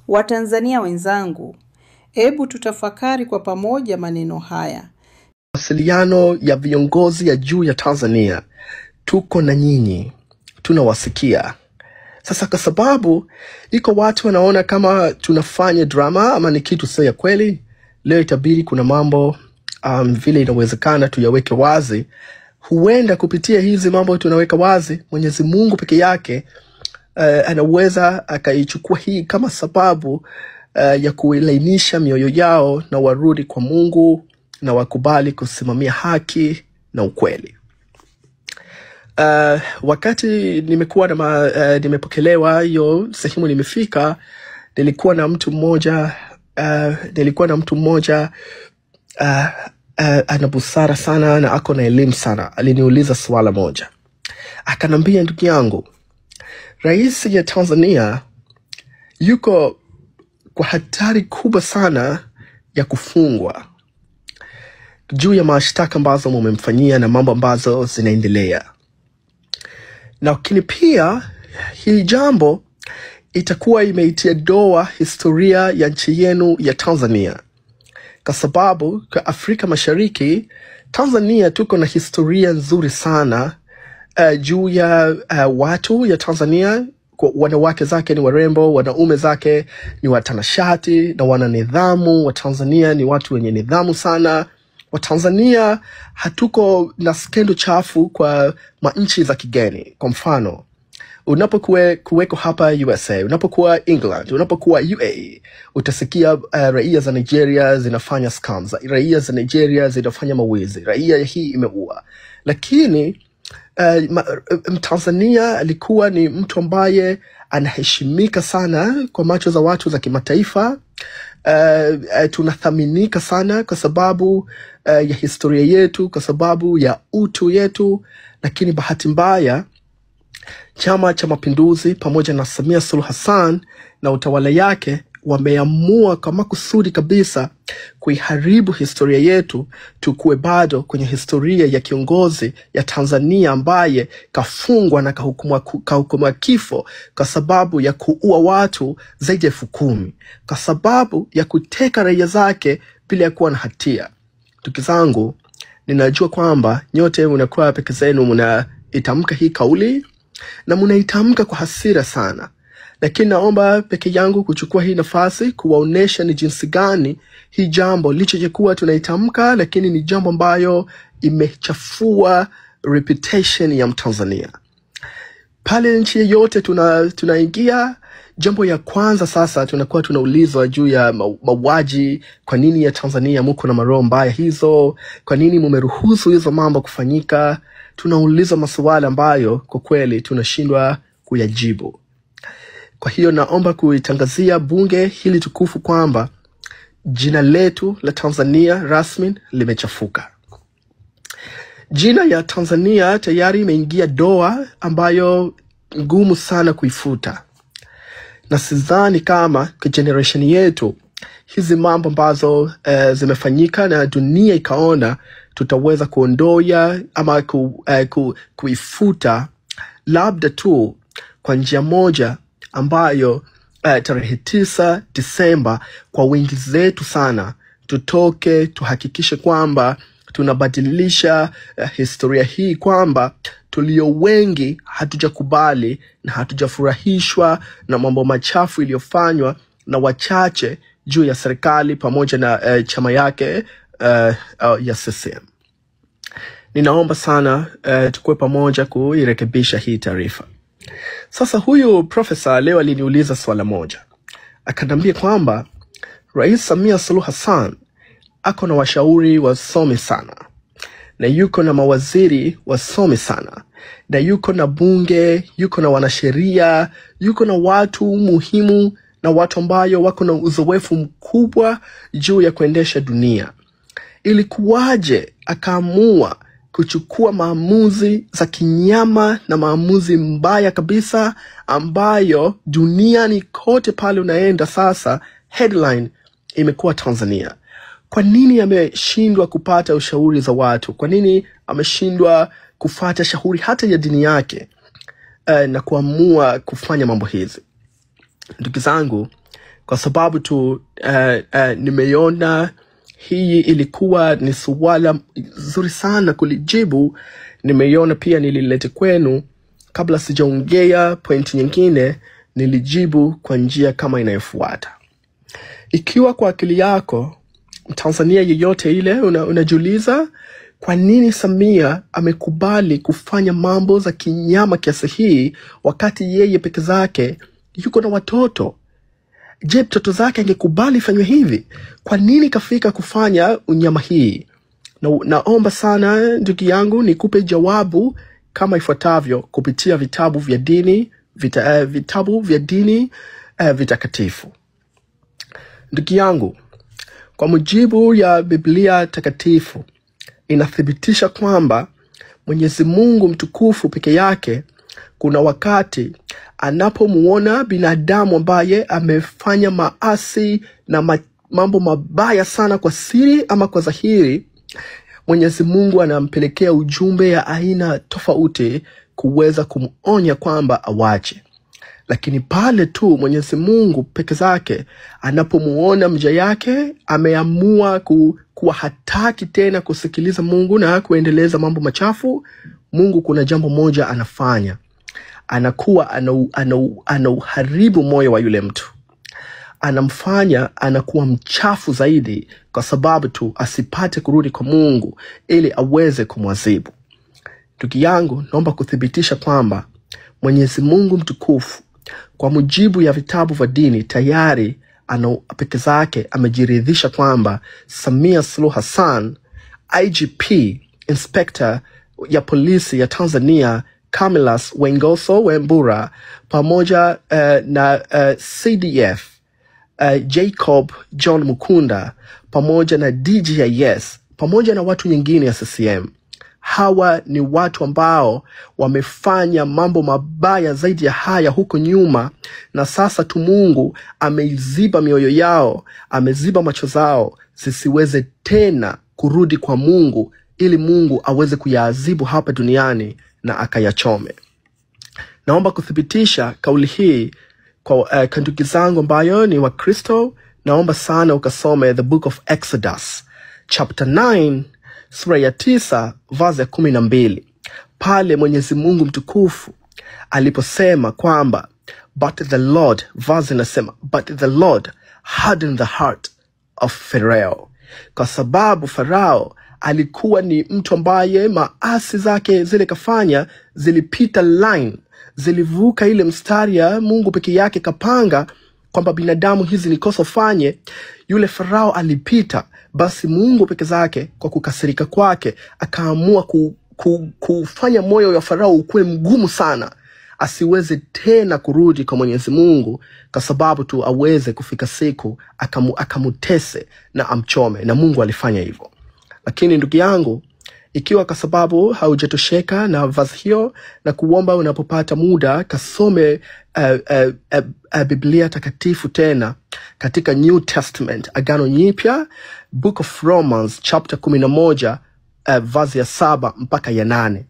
Watanzania wenzangu, hebu tutafakari kwa pamoja maneno haya. Mawasiliano ya viongozi ya juu ya Tanzania, tuko na nyinyi, tunawasikia. Sasa kwa sababu iko watu wanaona kama tunafanya drama ama ni kitu sio ya kweli, leo itabidi kuna mambo vile inawezekana tuyaweke wazi. Huenda kupitia hizi mambo tunaweka wazi, Mwenyezi Mungu peke yake anaweza akaichukua hii kama sababu ya kuilainisha mioyo yao na warudi kwa Mungu na wakubali kusimamia haki na ukweli. Wakati nimekuwa na nimepokelewa hiyo sehemu nimefika, nilikuwa na mtu mmoja ana busara sana na ako na elimu sana. Aliniuliza swala moja. Akanambia, ndugu yangu, Rais ya Tanzania yuko kwa hatari kubwa sana ya kufungwa juu ya mashtaka ambazo mumemfanyia na mambo ambazo zinaendelea. Lakini pia hii jambo itakuwa imeitia doa historia ya nchi yenu ya Tanzania. Kwa sababu kwa Afrika Mashariki, Tanzania tuko na historia nzuri sana juu ya watu ya Tanzania. Wanawake zake ni warembo, wanaume zake ni watanashati na wana nidhamu. Wa Tanzania ni watu wenye nidhamu sana. Wa Tanzania hatuko na skendo chafu kwa manchi za kigeni. Kwa mfano, unapokuweko hapa USA, unapokuwa England, unapokuwa UAE, utasikia raia za Nigeria zinafanya scams, raia za Nigeria zinafanya mawizi, raia hii imeua. Lakini Mtanzania alikuwa ni mtu ambaye anaheshimika sana kwa macho za watu za kimataifa. Tunathaminika sana kwa sababu ya historia yetu, kwa sababu ya utu yetu. Lakini bahati mbaya, Chama cha Mapinduzi pamoja na Samia Suluhu Hassan na utawala yake wameamua kwa makusudi kabisa kuiharibu historia yetu, tukue bado kwenye historia ya kiongozi ya Tanzania ambaye kafungwa na kahukumiwa kifo kwa sababu ya kuua watu zaidi ya 10,000, kwa sababu ya kuteka raia zake bila ya kuwa na hatia. Ndugu zangu, ninajua kwamba nyote mnakuwa peke zenu mnaitamka hii kauli na mnaitamka kwa hasira sana. Lakini naomba peke yangu kuchukua hii nafasi kuwaonesha ni jinsi gani hii jambo licha kuwa tunaitamka, lakini ni jambo ambayo imechafua reputation ya Mtanzania. Pale nchi yote tunaingia, jambo ya kwanza sasa tunakuwa tunaulizwa juu ya mauaji. Kwa nini ya Tanzania mko na maroho mbaya hizo? Kwa nini mumeruhusu hizo mambo kufanyika? Tunauliza maswali ambayo kwa kweli tunashindwa kuyajibu. Kwa hiyo naomba kuitangazia bunge hili tukufu kwamba jina letu la Tanzania rasmi limechafuka. Jina ya Tanzania tayari imeingia doa ambayo ngumu sana kuifuta. Na sidhani kama kwa generation yetu hizi mambo ambazo zimefanyika na dunia ikaona tutaweza kuondoa ama kuifuta, labda tu kwa njia moja ambayo tarehe 9 Disemba kwa wingi zetu sana tutoke tuhakikishe kwamba tunabadilisha historia hii, kwamba tulio wengi hatujakubali na hatujafurahishwa na mambo machafu iliyofanywa na wachache juu ya serikali pamoja na chama yake ya CCM. Ninaomba sana tukue pamoja kuirekebisha hii taarifa. Sasa huyu profesa leo aliniuliza swala moja. Akanambia kwamba Rais Samia Suluhu Hassan ako na washauri wasomi sana, na yuko na mawaziri wasomi sana, na yuko na bunge, yuko na wanasheria, yuko na watu muhimu na watu ambayo wako na uzoefu mkubwa juu ya kuendesha dunia. Ilikuwaje akaamua kuchukua maamuzi za kinyama na maamuzi mbaya kabisa ambayo duniani kote pale unaenda sasa headline imekuwa Tanzania? Kwa nini ameshindwa kupata ushauri za watu? Kwa nini ameshindwa kufuata shauri hata ya dini yake na kuamua kufanya mambo hizi? Ndugu zangu, kwa sababu tu nimeiona hii ilikuwa ni swala zuri sana kulijibu. Nimeiona pia nililete kwenu. Kabla sijaongea point nyingine, nilijibu kwa njia kama inayofuata. Ikiwa kwa akili yako Mtanzania yeyote ile unajiuliza kwa nini Samia amekubali kufanya mambo za kinyama kiasi hii wakati yeye peke zake yuko na watoto? Je, mtoto zake angekubali fanywe hivi? Kwa nini kafika kufanya unyama hii? Naomba sana ndugu yangu nikupe jawabu kama ifuatavyo kupitia vitabu vya dini, vitabu vya dini vitakatifu. Ndugu yangu, kwa mujibu ya Biblia takatifu, inathibitisha kwamba Mwenyezi Mungu mtukufu peke yake kuna wakati anapomuona binadamu ambaye amefanya maasi na mambo mabaya sana kwa siri ama kwa dhahiri, Mwenyezi Mungu anampelekea ujumbe ya aina tofauti kuweza kumuonya kwamba awache. Lakini pale tu Mwenyezi Mungu peke zake anapomuona mja yake ameamua kuwa hataki tena kusikiliza Mungu na kuendeleza mambo machafu, Mungu kuna jambo moja anafanya. Anakuwa anauharibu moyo wa yule mtu. Anamfanya anakuwa mchafu zaidi kwa sababu tu asipate kurudi kwa Mungu ili aweze kumwadhibu. Ndugu yangu, naomba kuthibitisha kwamba Mwenyezi Mungu mtukufu kwa mujibu ya vitabu vya dini tayari peke zake amejiridhisha kwamba Samia Suluhu Hassan, IGP, Inspector ya polisi ya Tanzania Camillus Wengoso Wembura, pamoja na CDF Jacob John Mukunda, pamoja na DGIS, pamoja na watu nyingine ya CCM. Hawa ni watu ambao wamefanya mambo mabaya zaidi ya haya huko nyuma, na sasa tu Mungu ameiziba mioyo yao, ameziba macho zao zisiweze tena kurudi kwa Mungu ili Mungu aweze kuyaadhibu hapa duniani na akayachome. Naomba kuthibitisha kauli hii kwa ndugu zangu ambayo ni Wakristo. Naomba sana ukasome the book of Exodus chapter 9 sura ya 9 verse ya 12. Pale Mwenyezi Mungu mtukufu aliposema kwamba but the Lord, verse inasema but the Lord hardened the heart of Pharaoh. Kwa sababu Farao alikuwa ni mtu ambaye maasi zake zile kafanya zilipita line, zilivuka ile mstari ya Mungu peke yake kapanga kwamba binadamu hizi ni kosa fanye. Yule Farao alipita, basi Mungu peke zake kwa kukasirika kwake akaamua kufanya moyo wa Farao ukuwe mgumu sana, asiweze tena kurudi kwa Mwenyezi Mungu, kwa sababu tu aweze kufika siku akamutese na amchome, na Mungu alifanya hivyo. Lakini ndugu yangu, ikiwa kwa sababu haujatosheka na verse hiyo, na kuomba unapopata muda kasome Biblia takatifu tena katika New Testament, Agano Jipya, Book of Romans chapter 11 verse ya 7 mpaka ya 8.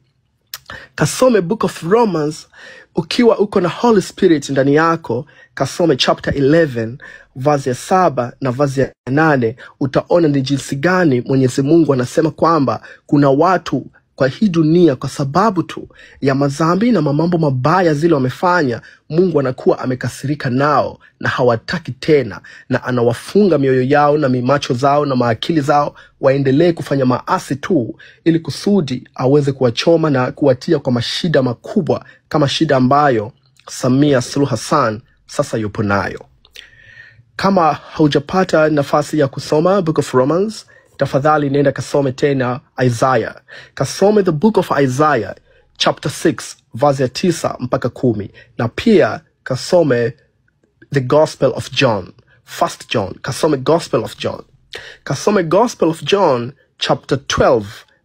Kasome Book of Romans ukiwa uko na Holy Spirit ndani yako. Kasome chapter 11 verse ya 7 na verse ya 8. Utaona ni jinsi gani Mwenyezi Mungu anasema kwamba kuna watu kwa hii dunia kwa sababu tu ya madhambi na mambo mabaya zile wamefanya, Mungu anakuwa amekasirika nao na hawataki tena, na anawafunga mioyo yao na macho zao na maakili zao waendelee kufanya maasi tu, ili kusudi aweze kuwachoma na kuwatia kwa mashida makubwa kama shida ambayo Samia Suluhu Hassan sasa yupo nayo. Kama haujapata nafasi ya kusoma Book of Romans, tafadhali nenda kasome tena Isaiah. Kasome the book of Isaiah chapter 6 verse ya 9 mpaka 10. Na pia kasome the Gospel of John, 1 John. Kasome Gospel of John. Kasome Gospel of John chapter 12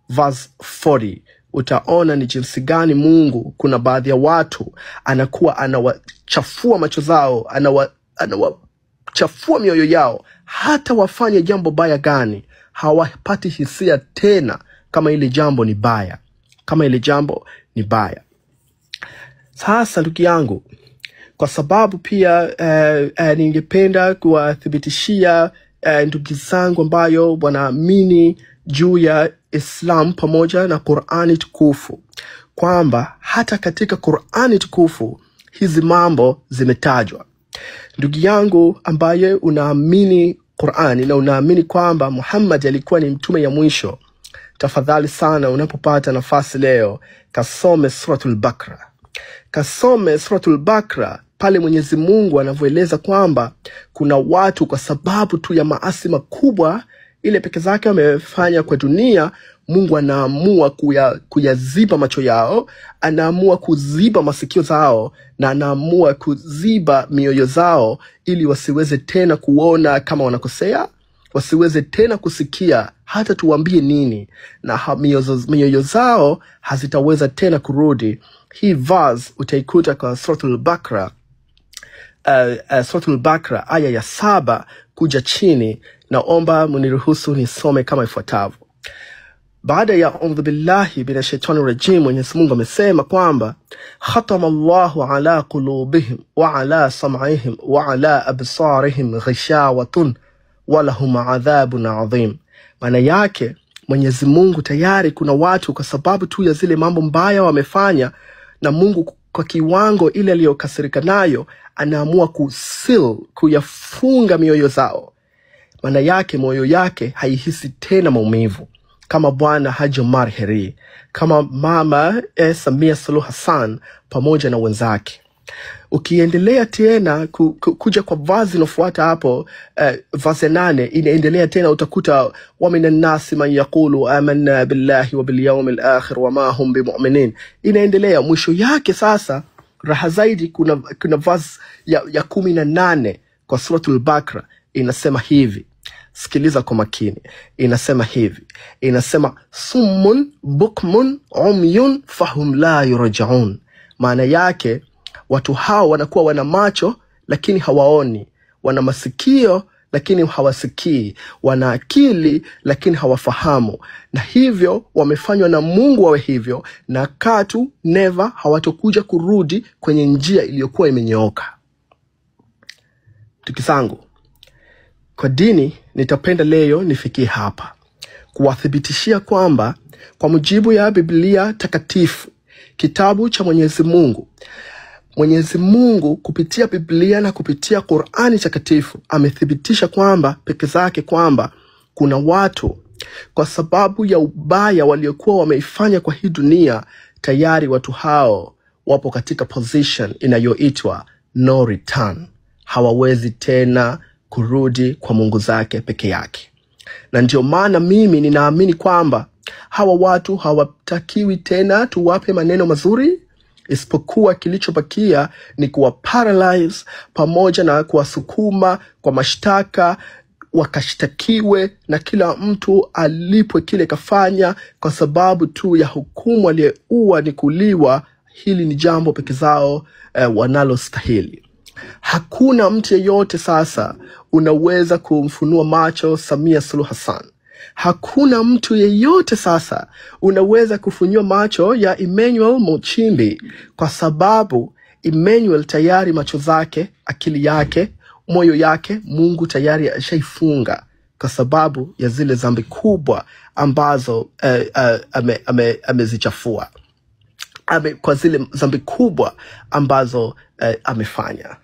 verse 40. Utaona ni jinsi gani Mungu kuna baadhi ya watu anakuwa anawachafua macho zao, anawachafua mioyo yao, hata wafanye jambo baya gani hawapati hisia tena kama ile jambo ni baya, kama ile jambo ni baya. Sasa ndugu yangu, Kwa sababu pia ningependa kuwathibitishia ndugu zangu ambayo wanaamini juu ya Islam pamoja na Qur'ani tukufu kwamba hata katika Qur'ani tukufu hizi mambo zimetajwa. Ndugu yangu ambaye unaamini Qur'ani na unaamini kwamba Muhammad alikuwa ni mtume ya mwisho, tafadhali sana unapopata nafasi leo kasome suratul Baqara. Kasome suratul Baqara pale Mwenyezi Mungu anavyoeleza kwamba kuna watu kwa sababu tu ya maasi makubwa ile peke zake wamefanya kwa dunia, Mungu anaamua kuyaziba macho yao, anaamua kuziba masikio zao, na anaamua kuziba mioyo zao ili wasiweze tena kuona kama wanakosea, wasiweze tena kusikia hata tuambie nini, na mioyo zao hazitaweza tena kurudi. Hii verse utaikuta kwa suratul Baqara, suratul Baqara aya ya 7 kuja chini. Naomba mniruhusu nisome kama ifuatavyo. Baada ya a'udhu billahi minash shaitani rajim, Mwenyezi Mungu amesema kwamba khatama Allahu ala qulubihim wa ala sam'ihim wa ala absarihim ghishawatun wa lahum adhabun adhim. Maana yake Mwenyezi Mungu tayari kuna watu kwa sababu tu ya zile mambo mbaya wamefanya, na Mungu kwa kiwango ile aliyokasirika nayo anaamua kuyafunga mioyo zao. Maana yake moyo yake haihisi tena maumivu, kama Bwana Haji Omar Heri, kama Mama Samia Suluhu Hassan pamoja na wenzake. Ukiendelea tena kuja kwa vazi inofuata hapo, vazi 8 inaendelea tena, utakuta wa minan nasi man yaqulu amanna billahi wa bil yawmil akhir wa ma hum bimu'minin. Inaendelea mwisho yake sasa raha zaidi, kuna vazi ya 18 kwa suratul Baqara inasema hivi. Sikiliza kwa makini. Inasema hivi. Inasema summun bukmun umyun fahum la yurja'un. Maana yake watu hao wanakuwa wana macho lakini hawaoni, wana masikio lakini hawasikii, wana akili lakini hawafahamu, na hivyo wamefanywa na Mungu wawe hivyo, na katu never hawatokuja kurudi kwenye njia iliyokuwa imenyooka. Tukizangu kwa dini, nitapenda leo nifikie hapa kuwathibitishia kwamba kwa mujibu ya Biblia takatifu, kitabu cha Mwenyezi Mungu kupitia Biblia na kupitia Qur'ani takatifu amethibitisha kwamba peke zake kwamba kuna watu kwa sababu ya ubaya waliokuwa wameifanya kwa hii dunia, tayari watu hao wapo katika position inayoitwa no return. Hawawezi tena kurudi kwa Mungu zake peke yake. Na ndio maana mimi ninaamini kwamba hawa watu hawatakiwi tena tuwape maneno mazuri, isipokuwa kilichobakia ni kuwa paralyze pamoja na kuwasukuma kwa mashtaka, wakashtakiwe na kila mtu alipwe kile kafanya, kwa sababu tu ya hukumu aliyeua ni kuliwa. Hili ni jambo peke zao wanalostahili. Hakuna mtu yeyote sasa unaweza kumfunua macho Samia Suluhu Hassan. Hakuna mtu yeyote sasa unaweza kufunua macho ya Emmanuel Nchimbi, kwa sababu Emmanuel tayari macho zake, akili yake, moyo yake Mungu tayari ashaifunga kwa sababu ya zile dhambi kubwa ambazo amezichafua. Kwa zile dhambi kubwa ambazo amefanya.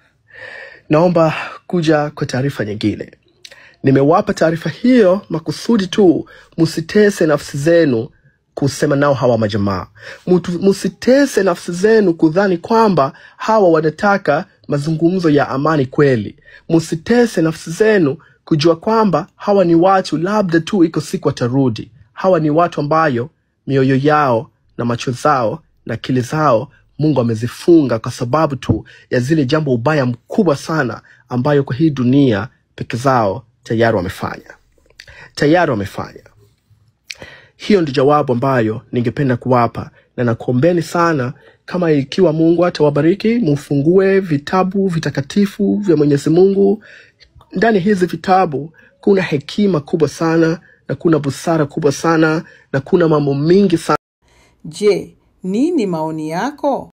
Naomba kuja kwa taarifa nyingine. Nimewapa taarifa hiyo makusudi tu musitese nafsi zenu kusema nao hawa majamaa. Musitese nafsi zenu kudhani kwamba hawa wanataka mazungumzo ya amani kweli. Musitese nafsi zenu kujua kwamba hawa ni watu labda tu iko siku watarudi. Hawa ni watu ambayo mioyo yao na macho zao na akili zao Mungu amezifunga kwa sababu tu ya zile jambo ubaya mkubwa sana ambayo kwa hii dunia peke zao tayari wamefanya. Hiyo ndio jawabu ambayo ningependa kuwapa, na nakuombeni sana kama ikiwa Mungu atawabariki mufungue vitabu vitakatifu vya Mwenyezi Mungu. Ndani hizi vitabu kuna hekima kubwa sana, na kuna busara kubwa sana, na kuna mambo mingi sana. Je, nini maoni yako?